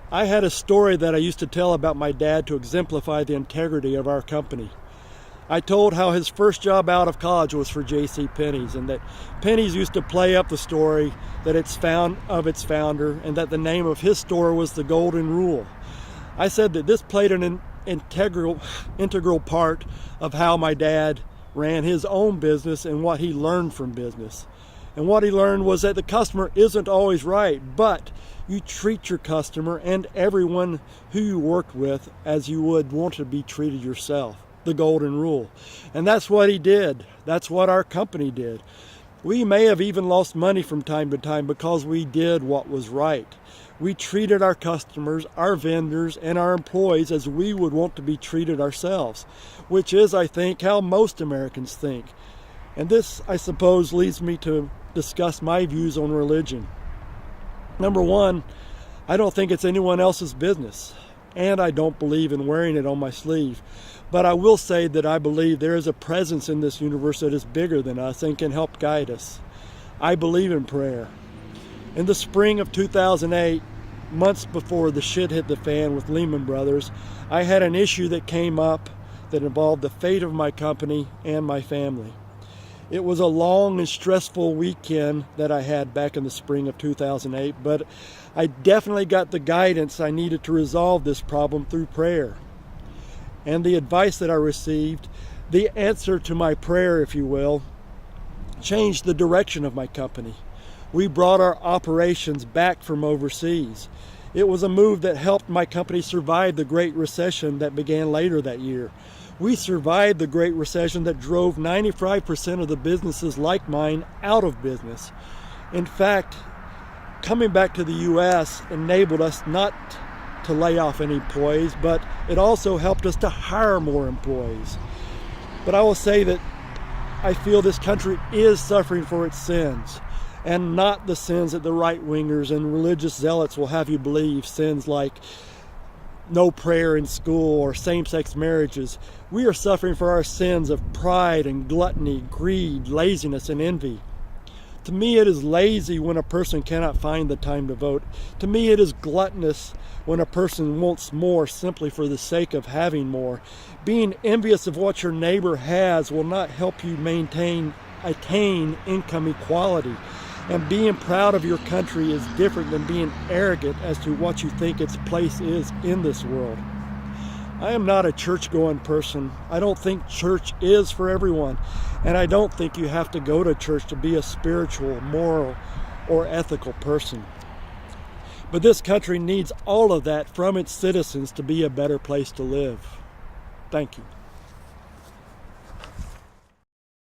I had a story that I used to tell about my dad to exemplify the integrity of our company. I told how his first job out of college was for JC Penneys, and that Penneys used to play up the story that it's found of its founder, and that the name of his store was the Golden Rule. I said that this played an integral part of how my dad ran his own business and what he learned from business. And what he learned was that the customer isn't always right, but you treat your customer and everyone who you work with as you would want to be treated yourself. The Golden Rule. And that's what he did. That's what our company did. We may have even lost money from time to time because we did what was right. We treated our customers, our vendors, and our employees as we would want to be treated ourselves, which is, I think, how most Americans think. And this, I suppose, leads me to discuss my views on religion. Number one, I don't think it's anyone else's business, and I don't believe in wearing it on my sleeve. But I will say that I believe there is a presence in this universe that is bigger than us and can help guide us. I believe in prayer. In the spring of 2008, months before the shit hit the fan with Lehman Brothers, I had an issue that came up that involved the fate of my company and my family. It was a long and stressful weekend that I had back in the spring of 2008, but I definitely got the guidance I needed to resolve this problem through prayer. And the advice that I received, the answer to my prayer, if you will, changed the direction of my company. We brought our operations back from overseas. It was a move that helped my company survive the Great Recession that began later that year. We survived the Great Recession that drove 95% of the businesses like mine out of business. In fact, coming back to the U.S. enabled us not to lay off any employees, but it also helped us to hire more employees. But I will say that I feel this country is suffering for its sins, and not the sins that the right-wingers and religious zealots will have you believe, sins like no prayer in school or same-sex marriages. We are suffering for our sins of pride and gluttony, greed, laziness, and envy. To me, it is lazy when a person cannot find the time to vote. To me, it is gluttonous when a person wants more simply for the sake of having more. Being envious of what your neighbor has will not help you attain income equality. And being proud of your country is different than being arrogant as to what you think its place is in this world. I am not a church-going person. I don't think church is for everyone. And I don't think you have to go to church to be a spiritual, moral, or ethical person. But this country needs all of that from its citizens to be a better place to live. Thank you.